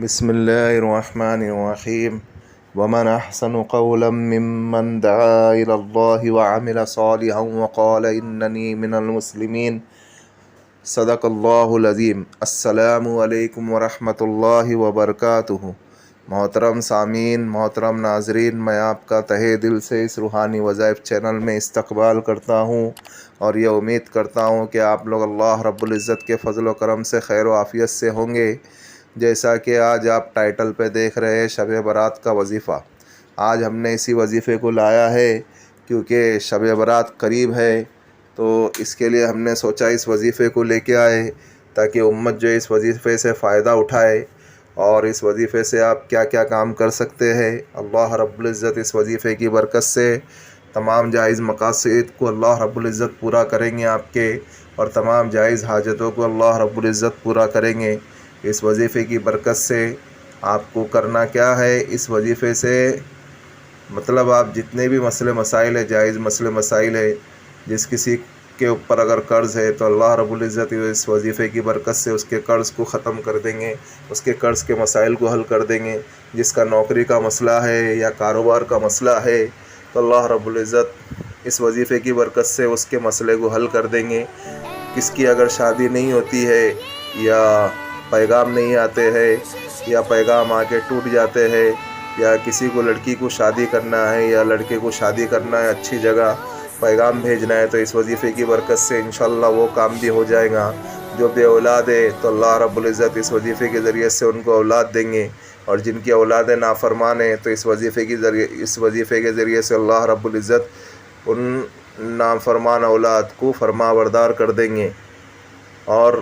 بسم الله الرحمن الرحيم ومن أحسن قولا ممن دعا إلى الله وعمل صالحا وقال إنني من المسلمين صدق اللہ العظیم۔ السلام علیکم ورحمۃ اللہ وبرکاتہ۔ محترم سامعین، محترم ناظرین، میں آپ کا تہہ دل سے اس روحانی وظائف چینل میں استقبال کرتا ہوں اور یہ امید کرتا ہوں کہ آپ لوگ اللہ رب العزت کے فضل و کرم سے خیر و عافیت سے ہوں گے۔ جیسا کہ آج آپ ٹائٹل پہ دیکھ رہے ہیں شب برات کا وظیفہ، آج ہم نے اسی وظیفے کو لایا ہے کیونکہ شب برات قریب ہے، تو اس کے لیے ہم نے سوچا اس وظیفے کو لے کے آئے تاکہ امت جو اس وظیفے سے فائدہ اٹھائے اور اس وظیفے سے آپ کیا کیا کام کر سکتے ہیں۔ اللہ رب العزت اس وظیفے کی برکت سے تمام جائز مقاصد کو اللہ رب العزت پورا کریں گے آپ کے، اور تمام جائز حاجتوں کو اللہ رب العزت پورا کریں گے۔ اس وظیفے کی برکت سے آپ کو کرنا کیا ہے، اس وظیفے سے مطلب آپ جتنے بھی مسئلے مسائل ہے، جائز مسئلے مسائل ہے، جس کسی کے اوپر اگر قرض ہے تو اللہ رب العزت اس وظیفے کی برکت سے اس کے قرض کو ختم کر دیں گے، اس کے قرض کے مسائل کو حل کر دیں گے۔ جس کا نوکری کا مسئلہ ہے یا کاروبار کا مسئلہ ہے تو اللہ رب العزت اس وظیفے کی برکت سے اس کے مسئلے کو حل کر دیں گے۔ کس کی اگر شادی نہیں ہوتی ہے یا پیغام نہیں آتے ہیں یا پیغام آ کے ٹوٹ جاتے ہیں، یا کسی کو لڑکی کو شادی کرنا ہے یا لڑکے کو شادی کرنا ہے، اچھی جگہ پیغام بھیجنا ہے، تو اس وظیفے کی برکت سے انشاءاللہ وہ کام بھی ہو جائے گا۔ جو بے اولاد ہے تو اللہ رب العزت اس وظیفے کے ذریعے سے ان کو اولاد دیں گے، اور جن کی اولادیں نافرمان ہیں تو اس وظیفے کے ذریعے سے اللہ رب العزت ان نافرمان اولاد کو فرما بردار کر دیں گے۔ اور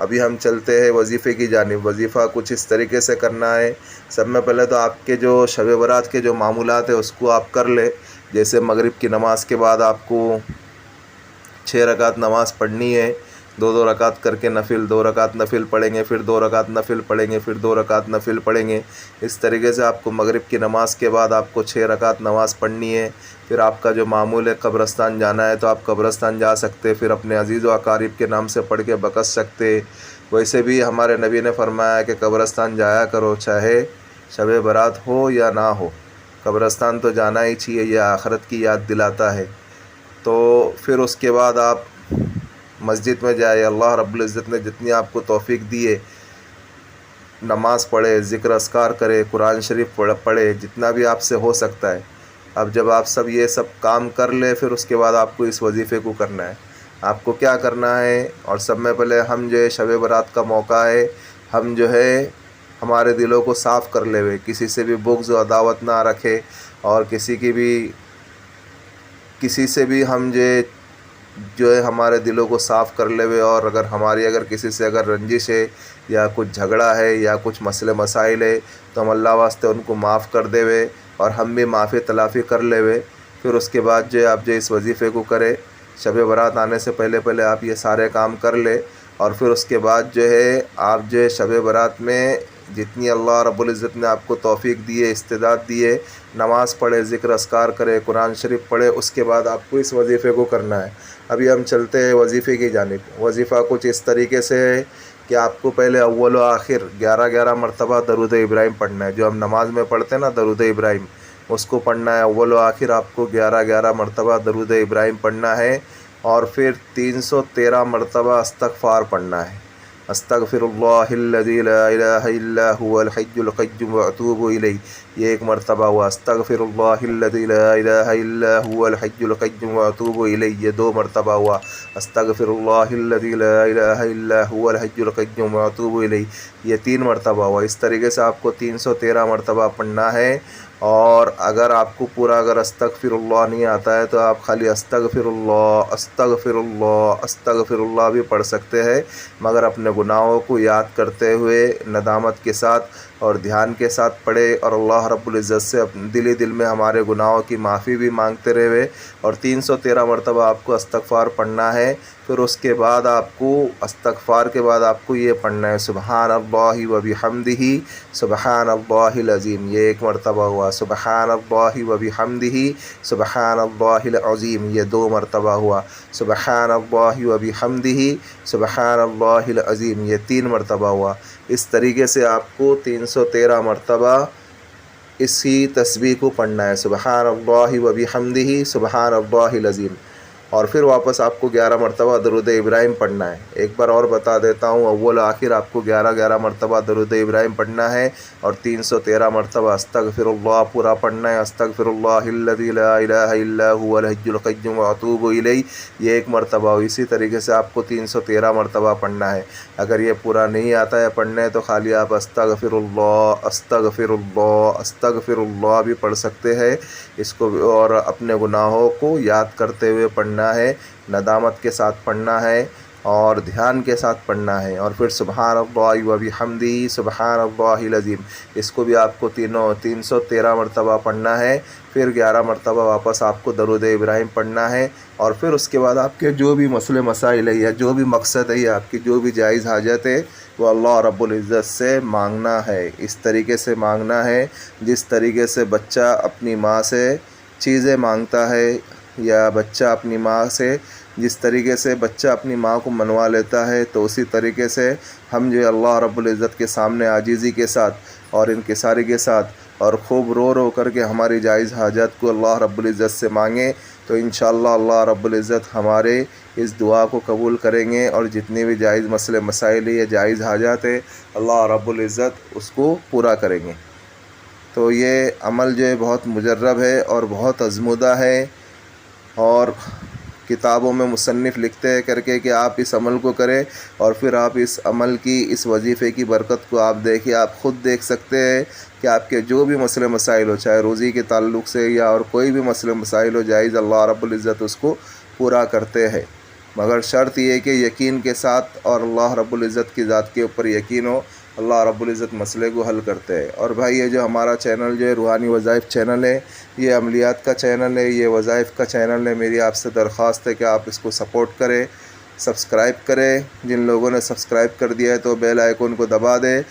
ابھی ہم چلتے ہیں وظیفے کی جانب۔ وظیفہ کچھ اس طریقے سے کرنا ہے، سب میں پہلے تو آپ کے جو شب برات کے جو معمولات ہیں اس کو آپ کر لیں۔ جیسے مغرب کی نماز کے بعد آپ کو 6 رکعت نماز پڑھنی ہے، 2 رکعت کر کے نفل، 2 رکعت نفل پڑھیں گے، پھر 2 رکعت نفل پڑھیں گے، پھر 2 رکعت نفل پڑھیں گے۔ اس طریقے سے آپ کو مغرب کی نماز کے بعد آپ کو 6 رکعت نماز پڑھنی ہے۔ پھر آپ کا جو معمول ہے قبرستان جانا ہے تو آپ قبرستان جا سکتے، پھر اپنے عزیز و اقارب کے نام سے پڑھ کے بکس سکتے۔ ویسے بھی ہمارے نبی نے فرمایا کہ قبرستان جایا کرو، چاہے شب برات ہو یا نہ ہو، قبرستان تو جانا ہی چاہیے، یہ آخرت کی یاد دلاتا ہے۔ تو پھر اس کے بعد آپ مسجد میں جائے، اللہ رب العزت نے جتنی آپ کو توفیق دی ہے، نماز پڑھے، ذکر اذکار کرے، قرآن شریف پڑھے، جتنا بھی آپ سے ہو سکتا ہے۔ اب جب آپ یہ سب کام کر لے، پھر اس کے بعد آپ کو اس وظیفے کو کرنا ہے۔ آپ کو کیا کرنا ہے، اور سب میں پہلے ہم جو ہے شب برات کا موقع ہے، ہم جو ہے ہمارے دلوں کو صاف کر لے ہوئے، کسی سے بھی بغض و عداوت نہ رکھے، اور کسی سے بھی ہم جو ہے ہمارے دلوں کو صاف کر لے ہوئے، اور اگر کسی سے اگر رنجش ہے یا کچھ جھگڑا ہے یا کچھ مسئلے مسائل ہے تو ہم اللہ واسطے ان کو معاف کر دے ہوئے، اور ہم بھی معافی تلافی کر لے ہوئے۔ پھر اس کے بعد جو ہے آپ جو اس وظیفے کو کرے، شب برات آنے سے پہلے آپ یہ سارے کام کر لے، اور پھر اس کے بعد جو ہے آپ جو ہے شب برات میں جتنی اللہ رب العزت نے آپ کو توفیق دی ہے، استعداد دی ہے، نماز پڑھے، ذکر اذکار کرے، قرآن شریف پڑھے، اس کے بعد آپ کو اس وظیفے کو کرنا ہے۔ ابھی ہم چلتے ہیں وظیفے کی جانب۔ وظیفہ کچھ اس طریقے سے ہے کہ آپ کو پہلے اول و آخر 11 مرتبہ درود ابراہیم پڑھنا ہے، جو ہم نماز میں پڑھتے ہیں نا درود ابراہیم، اس کو پڑھنا ہے۔ اول و آخر آپ کو 11 مرتبہ درود ابراہیم پڑھنا ہے، اور پھر 313 مرتبہ استغفار پڑھنا ہے۔ استغفر اللہ الذی لا الہ الا هو الحی القیوم واتوب الیہ، یہ ایک مرتبہ ہوا۔ استغفر اللہ الذی لا الہ الا هو الحی القیوم واتوب الیہ، یہ 2 مرتبہ ہوا۔ استغفر اللہ الذی لا الہ الا هو الحی القیوم واتوب الیہ، یہ 3 مرتبہ ہوا۔ اس طریقے سے آپ کو 313 مرتبہ پڑھنا ہے۔ اور اگر آپ کو پورا استغفر اللہ نہیں آتا ہے تو آپ خالی استغفر اللہ استغفر اللہ استغفر اللہ بھی پڑھ سکتے ہیں، مگر اپنے گناہوں کو یاد کرتے ہوئے ندامت کے ساتھ اور دھیان کے ساتھ پڑھے، اور اللہ رب العزت سے دل میں ہمارے گناہوں کی معافی بھی مانگتے رہے، اور 313 مرتبہ آپ کو استغفار پڑھنا ہے۔ پھر اس کے بعد آپ کو استغفار کے بعد آپ کو یہ پڑھنا ہے سبحان اللہ و بحمدہ سبحان اللہ العظیم، یہ ایک مرتبہ ہوا۔ سبحان اللہ و بحمدہ سبحان اللہ العظیم، یہ 2 مرتبہ ہوا۔ سبحان اللہ و بحمدہ سبحان اللہ العظیم، یہ 3 مرتبہ ہوا۔ اس طریقے سے آپ کو 313 مرتبہ اسی تسبیح کو پڑھنا ہے، سبحان اللہ و بحمدہ سبحان اللہ العظیم۔ اور پھر واپس آپ کو 11 مرتبہ درود ابراہیم پڑھنا ہے۔ ایک بار اور بتا دیتا ہوں، اول آخر آپ کو 11 مرتبہ درود ابراہیم پڑھنا ہے اور 313 مرتبہ استغفر اللہ پورا پڑھنا ہے۔ استغفر اللہ الذی لا الہ الا هو الحی القیوم واتوب الیہ، یہ 1 مرتبہ ہو۔ اسی طریقے سے آپ کو 313 مرتبہ پڑھنا ہے۔ اگر یہ پورا نہیں آتا ہے پڑھنے تو خالی آپ استغفر اللہ استغفر اللہ استغفر اللہ بھی پڑھ سکتے ہیں اس کو، اور اپنے گناہوں کو یاد کرتے ہوئے پڑھنا ہے، ندامت کے ساتھ پڑھنا ہے اور دھیان کے ساتھ پڑھنا ہے۔ اور پھر سبحان اللہ و بحمدہ سبحان اللہ العظیم، اس کو بھی آپ کو 313 مرتبہ پڑھنا ہے۔ پھر 11 مرتبہ واپس آپ کو درود ابراہیم پڑھنا ہے، اور پھر اس کے بعد آپ کے جو بھی مسئلے مسائل ہے یا جو بھی مقصد ہے یا آپ کی جو بھی جائز حاجت ہے وہ اللہ رب العزت سے مانگنا ہے۔ اس طریقے سے مانگنا ہے جس طریقے سے بچہ اپنی ماں سے چیزیں مانگتا ہے، یا بچہ اپنی ماں سے جس طریقے سے بچہ اپنی ماں کو منوا لیتا ہے، تو اسی طریقے سے ہم جو اللہ رب العزت کے سامنے عاجزی کے ساتھ اور انکساری کے ساتھ اور خوب رو رو کر کے ہماری جائز حاجت کو اللہ رب العزت سے مانگیں تو انشاءاللہ اللہ رب العزت ہمارے اس دعا کو قبول کریں گے، اور جتنی بھی جائز مسئلے مسائل یا جائز حاجات ہے اللہ رب العزت اس کو پورا کریں گے۔ تو یہ عمل جو ہے بہت مجرب ہے اور بہت آزمودہ ہے، اور کتابوں میں مصنف لکھتے ہیں کر کے کہ آپ اس عمل کو کریں، اور پھر آپ اس عمل کی اس وظیفے کی برکت کو آپ دیکھیں۔ آپ خود دیکھ سکتے ہیں کہ آپ کے جو بھی مسئلے مسائل ہو، چاہے روزی کے تعلق سے یا اور کوئی بھی مسئلے مسائل ہو جائز، اللہ رب العزت اس کو پورا کرتے ہیں، مگر شرط یہ ہے کہ یقین کے ساتھ اور اللہ رب العزت کی ذات کے اوپر یقین ہو، اللہ رب العزت مسئلے کو حل کرتے ہیں۔ اور بھائی یہ جو ہمارا چینل جو ہے روحانی وظائف چینل ہے، یہ عملیات کا چینل ہے، یہ وظائف کا چینل ہے۔ میری آپ سے درخواست ہے کہ آپ اس کو سپورٹ کریں، سبسکرائب کریں۔ جن لوگوں نے سبسکرائب کر دیا ہے تو بیل آئیکن کو دبا دیں،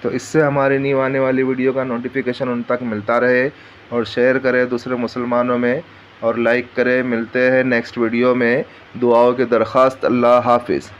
تو اس سے ہماری نیو آنے والی ویڈیو کا نوٹیفیکیشن ان تک ملتا رہے، اور شیئر کریں دوسرے مسلمانوں میں، اور لائک کریں۔ ملتے ہیں نیکسٹ ویڈیو میں، دعاؤں کی درخواست۔ اللہ حافظ۔